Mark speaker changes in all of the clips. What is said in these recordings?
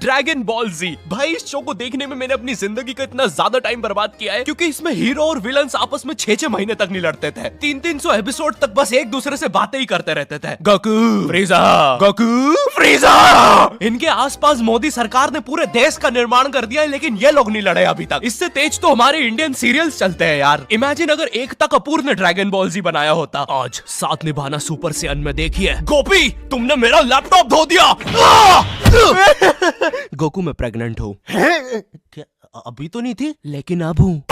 Speaker 1: Dragon ball जी। भाई इस show को देखने में मैंने अपनी जिंदगी का इतना ज्यादा टाइम बर्बाद किया है, क्योंकि इसमें हीरो और विलन्स आपस में 6-6 महीने तक नहीं लड़ते थे। 300 एपिसोड तक बस एक दूसरे से बातें ही करते रहते थे। Goku फ्रीजा, Goku फ्रीजा। इनके आसपास मोदी सरकार ने पूरे देश का निर्माण कर दिया है, लेकिन ये लोग नहीं लड़े अभी तक। इससे तेज तो हमारे इंडियन सीरियल्स चलते हैं यार। इमेजिन अगर एकता कपूर ने ड्रैगन बॉल जी बनाया होता। आज साथ निभाना सुपर सेयन में देखिए। गोपी तुमने मेरा लैपटॉप धो दिया। गोकू मैं प्रेग्नेंट हूँ। क्या अभी तो नहीं थी, लेकिन अब हूँ।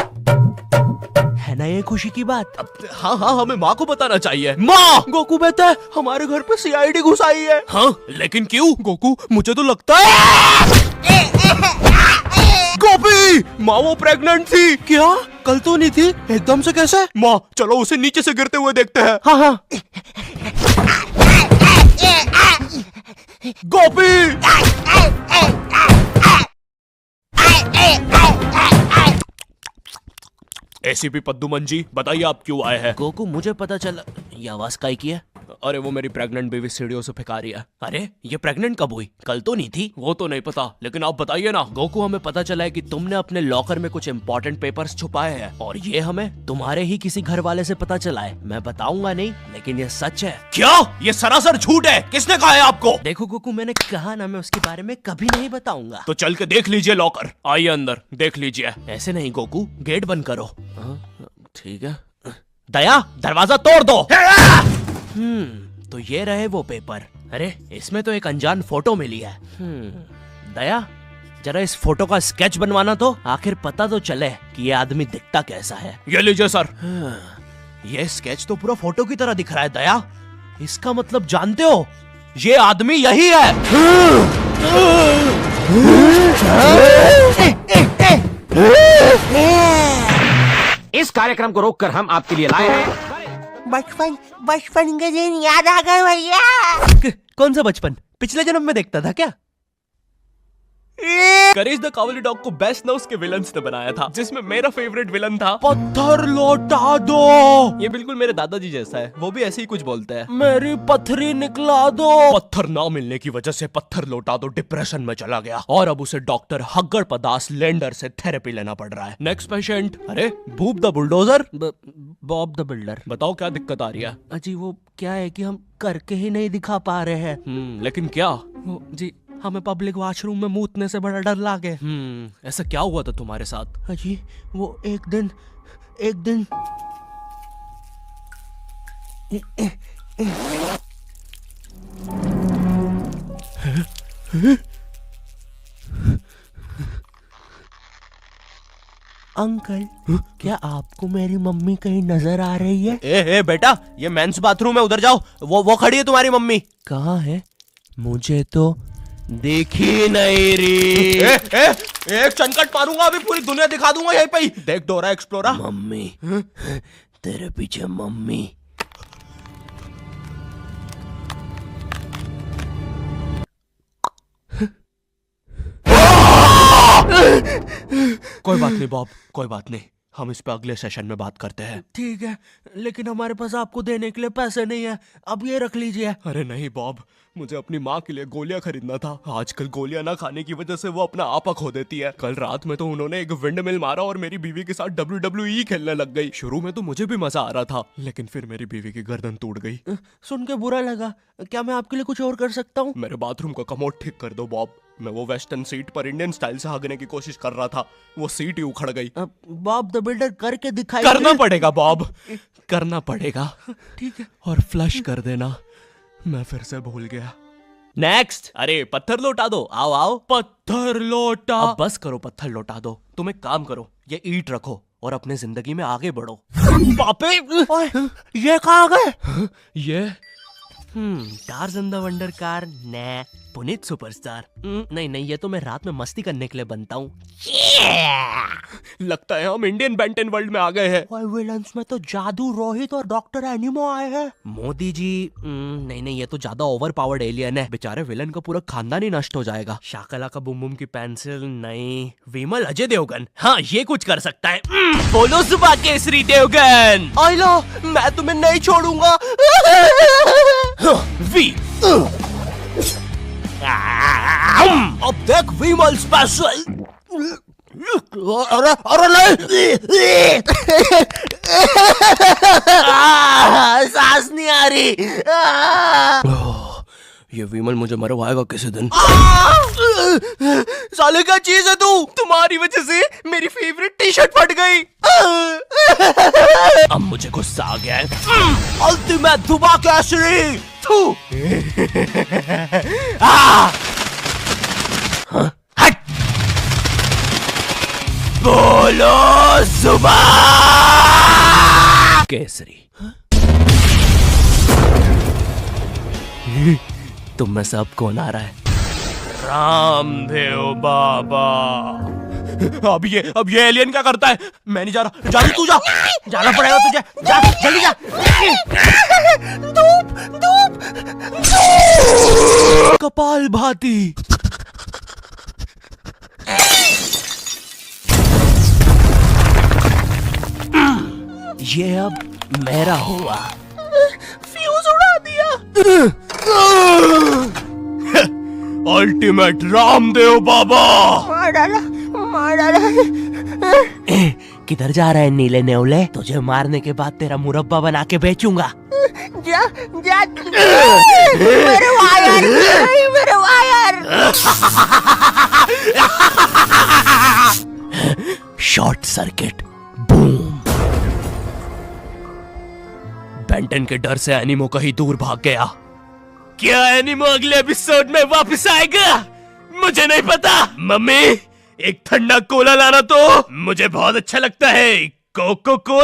Speaker 1: है ना ये खुशी की बात? हाँ हाँ, हमें माँ को बताना चाहिए। माँ, गोकू बेटा हमारे घर पे सीआईडी घुस आई है। हाँ लेकिन क्यों? गोकू मुझे तो लगता है गोपी माँ वो प्रेग्नेंट थी। क्या? कल तो नहीं थी, एकदम से कैसे? माँ चलो उसे नीचे से गिरते हुए देखते हैं। हाँ हाँ। गोपी एसीपी पद्दुमन जी बताइए आप क्यों आए हैं? गोकू मुझे पता चला। ये आवाज काहे की है? अरे वो मेरी प्रेग्नेंट बेबी सीढ़ियों से फेंका रही है। अरे ये प्रेग्नेंट कब हुई? कल तो नहीं थी। वो तो नहीं पता, लेकिन आप बताइए ना। गोकू हमें पता चला है कि तुमने अपने लॉकर में कुछ इंपॉर्टेंट पेपर्स छुपाए हैं, और ये हमें तुम्हारे ही किसी घर वाले से पता चला है। मैं बताऊंगा नहीं, लेकिन ये सच है। क्या? ये सरासर झूठ है। किसने कहा है आपको? देखो गोकू मैंने कहा ना, मैं उसके बारे में कभी नहीं बताऊंगा। तो चल के देख लीजिए लॉकर। आइए अंदर देख लीजिए। ऐसे नहीं गोकू, गेट बंद करो। ठीक है। दया दरवाजा तोड़ दो। तो ये रहे वो पेपर। अरे इसमें तो एक अनजान फोटो मिली है। दया जरा इस फोटो का स्केच बनवाना तो, आखिर पता तो चले कि ये आदमी दिखता कैसा है। ये लीजिए सर। ये स्केच तो पूरा फोटो की तरह दिख रहा है दया। इसका मतलब जानते हो, ये आदमी यही है।
Speaker 2: इस कार्यक्रम को रोककर हम आपके लिए लाए हैं
Speaker 3: बचपन के दिन याद आ गए भैया।
Speaker 1: कौन सा बचपन? पिछले जन्म में देखता था क्या? करेज द कावली डॉग को बेस्ट ना उसके विलन्स ने बनाया था, जिसमें मेरा फेवरेट विलन था पत्थर लौटा दो। ये बिल्कुल मेरे दादाजी जैसा है, वो भी ऐसे ही कुछ बोलते हैं। मेरी पथरी निकला दो। पत्थर ना मिलने की वजह से पत्थर लौटा दो डिप्रेशन में चला गया, और अब उसे डॉक्टर हग्गड़ पदास लेंडर से थेरेपी लेना पड़ रहा है। Next patient. अरे भूप the bulldozer, Bob the builder. बताओ क्या दिक्कत आ रही है? अजी वो क्या है कि हम करके ही नहीं दिखा पा रहे हैं। लेकिन क्या? जी हमें पब्लिक वॉशरूम में मूतने से बड़ा डर लागे। ऐसा क्या हुआ था तुम्हारे साथ? अजी वो एक दिन
Speaker 3: अंकल क्या आपको मेरी मम्मी कहीं नजर आ रही है?
Speaker 1: ए बेटा, ये मेंस बाथरूम है, उधर जाओ। वो खड़ी है तुम्हारी मम्मी।
Speaker 3: कहाँ है? मुझे तो
Speaker 1: देखी नहीं रही। एक चनकट मारूंगा, अभी पूरी दुनिया दिखा दूंगा यहीं पे ही। देख डोरा एक्सप्लोरा।
Speaker 3: मम्मी तेरे पीछे मम्मी।
Speaker 1: कोई बात नहीं बॉब, कोई बात नहीं, हम इस पे अगले सेशन में बात करते हैं।
Speaker 3: ठीक है, लेकिन हमारे पास आपको देने के लिए पैसे नहीं है, अब ये रख लीजिए।
Speaker 1: अरे नहीं बॉब, मुझे अपनी माँ के लिए गोलियां खरीदना था। आजकल गोलियां ना खाने की वजह से वो अपना आपा खो देती है। कल रात में तो उन्होंने एक विंड मिल मारा और मेरी बीवी के साथ WWE खेलने लग गई। शुरू में तो मुझे भी मजा आ रहा था, लेकिन फिर मेरी बीवी की गर्दन टूट गई।
Speaker 3: सुन के बुरा लगा। क्या मैं आपके लिए कुछ और कर सकता हूँ?
Speaker 1: मेरे बाथरूम का कमोड ठीक कर दो बॉब। मैं वो वेस्टर्न सीट पर इंडियन स्टाइल से हगने की कोशिश कर रहा था, वो सीट ही उखड़ गई।
Speaker 3: बॉब द बिल्डर करके दिखाई।
Speaker 1: करना पड़ेगा बॉब, करना पड़ेगा।
Speaker 3: ठीक है।
Speaker 1: और फ्लश कर देना, मैं फिर से भूल गया। नेक्स्ट। अरे पत्थर लौटा दो। आओ आओ। पत्थर लौटा। अब बस करो, पत्थर लौटा दो। तुम एक काम करो, ये ईंट रखो और अपने जिंदगी में आगे बढ़ो। बापे
Speaker 3: ये कहाँ गए?
Speaker 1: ये टार्ज़न द वंडर कार ने पुनीत सुपरस्टार। नहीं, ये तो मैं रात में मस्ती करने के लिए बनता हूँ। लगता है हम इंडियन बेंटन वर्ल्ड में आ गए हैं।
Speaker 3: और विलन्स में तो जादू रोहित और डॉक्टर एनिमो आए हैं।
Speaker 1: मोदी जी नहीं, ये तो ज्यादा ओवर पावर्ड एलियन है। बेचारे विलन का पूरा खानदान ही नष्ट हो जाएगा। शाकला का बुम बुम की पेंसिल नहीं। विमल अजय देवगन, हाँ ये कुछ कर सकता है। बोलो सुबह केसरी देवगन।
Speaker 3: आई लो, मैं तुम्हें नहीं छोड़ूंगा।
Speaker 1: वी
Speaker 3: अब देख विमल स्पेशल। अरे अरे नहीं, सांस नहीं आ रही। ये विमल मुझे मरवाएगा किसी दिन। साले क्या चीज है तू? तुम्हारी वजह से मेरी फेवरेट टी शर्ट फट गई। अब मुझे गुस्सा आ गया है। अल्टीमेट धुबा केसरी। थू। हट। बोलो सुबह केसरी। तुम में से अब कौन आ रहा है? रामदेव बाबा। अब ये एलियन क्या करता है? मैं नहीं जा रहा। जा रही तू, जा। जाना पड़ेगा तुझे। जा जल्दी जा। धूप धूप कपाल भाती। ये अब मेरा हुआ। फ्यूज उड़ा दिया। अल्टीमेट रामदेव बाबा। मार डाला, मार डाला। किधर जा रहा है नीले नेवले? तुझे मारने के बाद तेरा मुरब्बा बना के बेचूंगा। जा जा। मेरे वायर, मेरे wire. Short circuit. Boom. Benton के डर से एनिमो कहीं दूर भाग गया। क्या एनिमो अगले एपिसोड में वापस आएगा? मुझे नहीं पता। मम्मी, एक ठंडा कोला लाना तो। मुझे बहुत अच्छा लगता है कोको कोला।